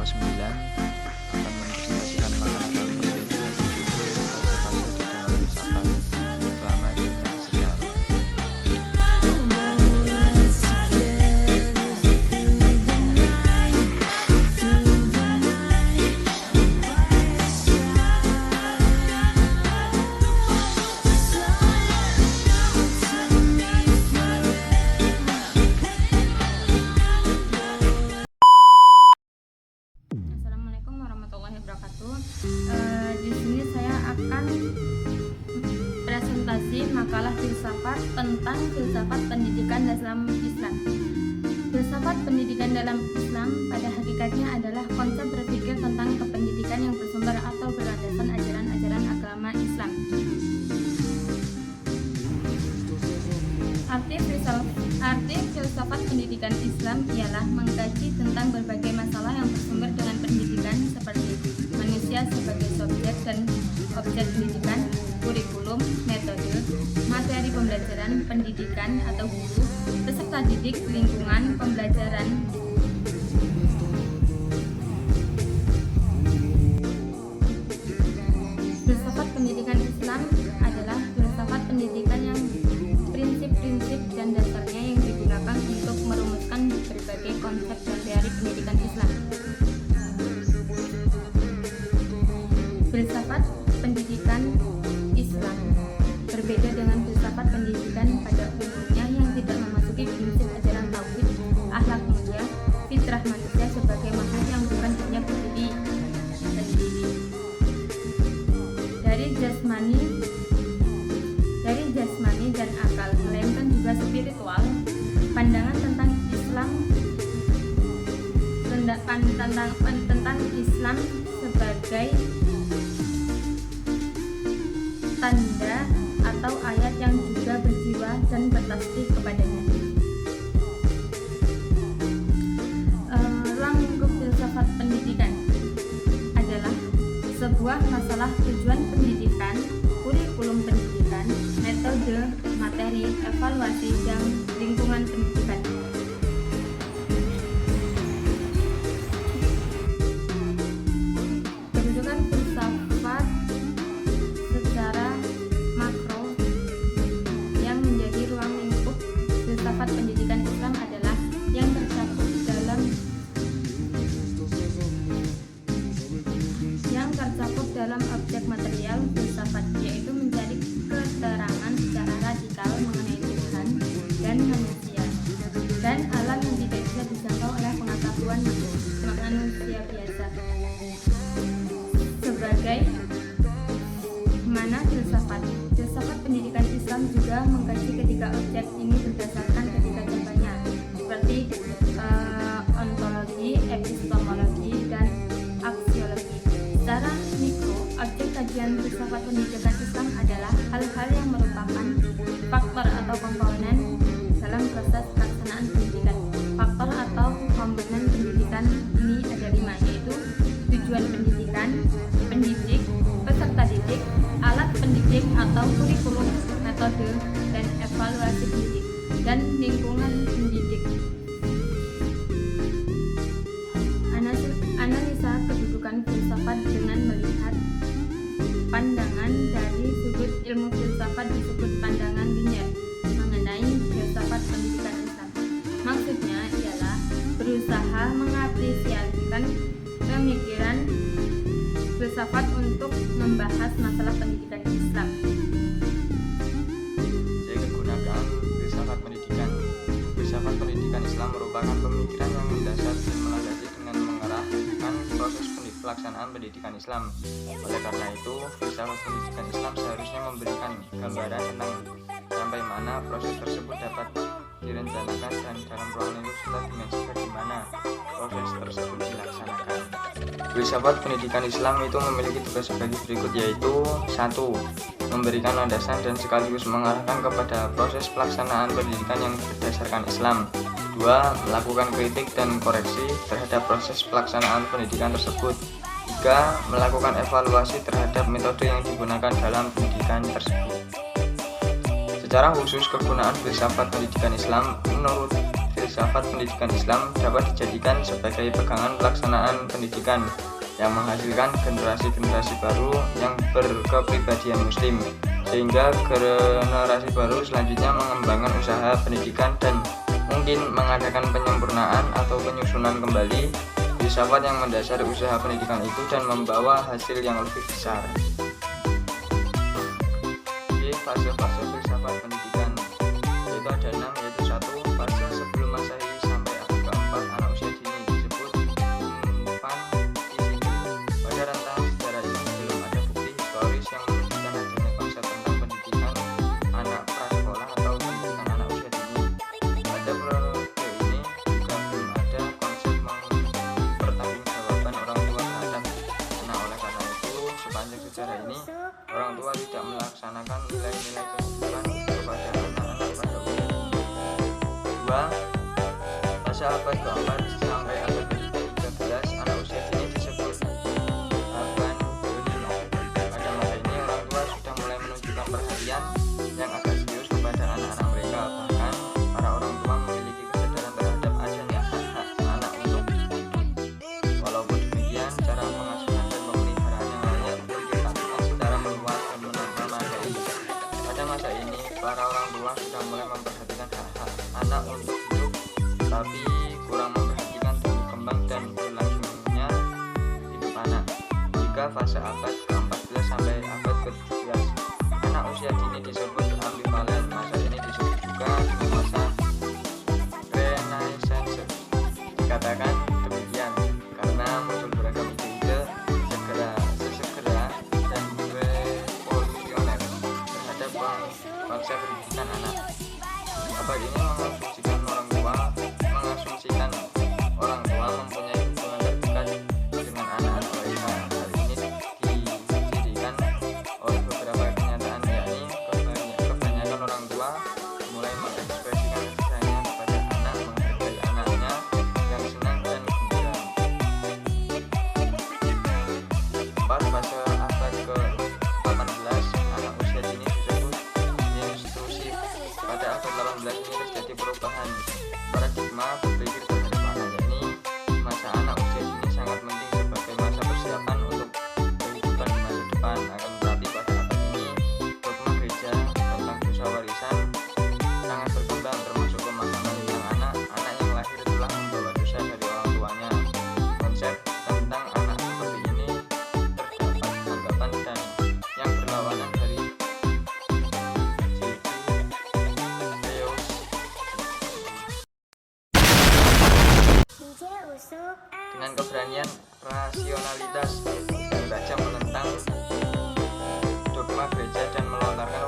nomor 9 akan mempresentasikan makanan kali ini, yaitu yang berjudul persepase di dalam filsafat. Selamat menyaksikan. Assalamualaikum warahmatullahi wabarakatuh. Di sini saya akan presentasi makalah filsafat tentang filsafat pendidikan dalam Islam. Filsafat pendidikan dalam Islam pada hakikatnya adalah konsep berpikir tentang kependidikan yang bersumber atau berlandaskan ajaran-ajaran agama Islam. Arti filsafat pendidikan Islam ialah mengkaji tentang berbagai masalah yang bersumber dengan pendidikan, seperti manusia sebagai subjek dan objek pendidikan, kurikulum, metode, materi pembelajaran, pendidikan atau guru, peserta didik, lingkungan, pembelajaran. Filsafat pendidikan Islam adalah filsafat pendidikan yang prinsip-prinsip dan dasarnya yang digunakan untuk merumuskan berbagai konsep dan teori pendidikan Islam. Filsafat pendidikan Islam berbeda dengan filsafat pendidikan pada umumnya yang tidak memasuki prinsip ajaran tauhid, akhlak mulia, fitrah manusia sebagai makhluk yang bukan hanya berdiri sendiri dari jasmani dan akal, melainkan juga spiritual. Pandangan tentang Islam tentang Islam sebagai tanda atau ayat yang juga berjiwa dan bertasbih kepadanya. Ruang lingkup filsafat pendidikan adalah sebuah masalah tujuan pendidikan, kurikulum pendidikan, metode, materi, evaluasi, dan lingkungan pendidikan. Kedudukan filsafat secara makro yang menjadi ruang lingkup filsafat pendidikan Islam adalah yang tercakup dalam objek material filsafat, yaitu mencari keterangan secara radikal mengenai Tuhan dan manusia dan alam yang tidak bisa dijangkau oleh pengetahuan manusia biasa. Sebagai mana filsafat pendidikan Islam juga mengkaji ketiga objek ini berdasarkan ketiga contohnya, seperti ontologi, epistemologi, dan aksiologi. Secara mikro, objek kajian filsafat pendidikan Islam adalah hal-hal yang merupakan faktor atau komponen dalam proses pelaksanaan pendidikan. Faktor atau komponen pendidikan ini ada 5, yaitu tujuan pendidikan, pendidik, peserta didik, alat pendidik atau kurikulum, metode, dan evaluasi pendidik, dan lingkungan pendidik. Analisa kedudukan filsafat dengan melihat pandangan dari sudut ilmu filsafat disebut pandangan linier mengenai filsafat pendidikan Islam. Maksudnya ialah berusaha mengapresiasikan pemikiran filsafat untuk membahas masalah pendidikan Islam. Jadi kegunaan filsafat pendidikan. Filsafat pendidikan Islam merupakan pemikiran yang mendasar dan melandasi dengan mengarahkan proses pelaksanaan pendidikan Islam. Oleh karena itu, filsafat pendidikan Islam seharusnya memberikan gambaran tentang sampai mana proses tersebut dapat direncanakan dan dalam ruang lingkup serta dimensi bagaimana proses tersebut dilaksanakan. Filsafat pendidikan Islam itu memiliki tugas sebagai berikut, yaitu 1. Memberikan landasan dan sekaligus mengarahkan kepada proses pelaksanaan pendidikan yang berdasarkan Islam. 2. Melakukan kritik dan koreksi terhadap proses pelaksanaan pendidikan tersebut. 3. Melakukan evaluasi terhadap metode yang digunakan dalam pendidikan tersebut. Secara khusus, kegunaan filsafat pendidikan Islam menurut filsafat pendidikan Islam dapat dijadikan sebagai pegangan pelaksanaan pendidikan yang menghasilkan generasi-generasi baru yang berkepribadian muslim, sehingga generasi baru selanjutnya mengembangkan usaha pendidikan dan mungkin mengadakan penyempurnaan atau penyusunan kembali filsafat yang mendasari usaha pendidikan itu dan membawa hasil yang lebih besar. Di fase-fase filsafat pendidikan yaitu ada 6, yaitu 1. Fase sebelum Masehi sampai abad keempat anak usia dini disebut infant physical. Pada rentang sejarah ini belum ada bukti historis yang menunjukkan adanya konsep tentang pendidikan anak prasekolah atau pendidikan anak usia dini. Pada periode ini juga belum ada konsep mempertanggungjawabkan orang tua terhadap anak. Oleh karena itu, sepanjang sejarah ini orang tua tidak melaksanakan nilai-nilai kehidupan kepada anak-anak pada usia dini. 2. Fase abad keempat sampai abad ke-13 anak usia dini disebut abandonisme. Pada masa ini orang tua sudah mulai menunjukkan perhatian yang agak serius kepada anak-anak mereka. Bahkan para orang tua memiliki kesadaran terhadap adanya hak-hak anak untuk hidup. Walaupun demikian, cara pengasuhan dan pemeliharaan yang layak belum dilakukan secara meluas dan memadai. Pada masa ini, para orang tua sudah mulai memperhatikan hak-hak anak untuk hidup, tapi kurang memperhatikan tumbuh kembang dan berlangsungnya hidup anak. Jika fase abad ke-14 sampai abad ke-17 anak usia dini disebut ambivalen. Masa ini disebut juga masa Renaissance. Dikatakan demikian karena muncul beragam ide-ide sesegera dan revolusioner terhadap konsep pendidikan anak. Abad ini mengasumsikan orang tua mempunyai hubungan terdekat dengan anak-anak mereka. Hal ini didirikan oleh beberapa kenyataan, yakni kebanyakan orang tua mulai mengekspresikan kasihnya kepada anak, menghargai anaknya yang senang dan gembira. 4. Fase abad ke-18 anak usia dini disebut instruksif. Pada abad 18 ini terjadi perubahan paradigma berpikir terhadap anak, yakni masa anak usia dini sangat penting sebagai masa persiapan untuk kehidupan di masa depan. Akan tetapi pada abad ini dogma gereja tentang dosa warisan sangat berkembang, termasuk pemahaman tentang anak yang lahir telah membawa dosa dari orang tuanya. Konsep tentang anak seperti ini terdapat anggapan dan yang berlawanan dari dengan keberanian rasionalitas dan baca menentang dogma gereja dan melontarkan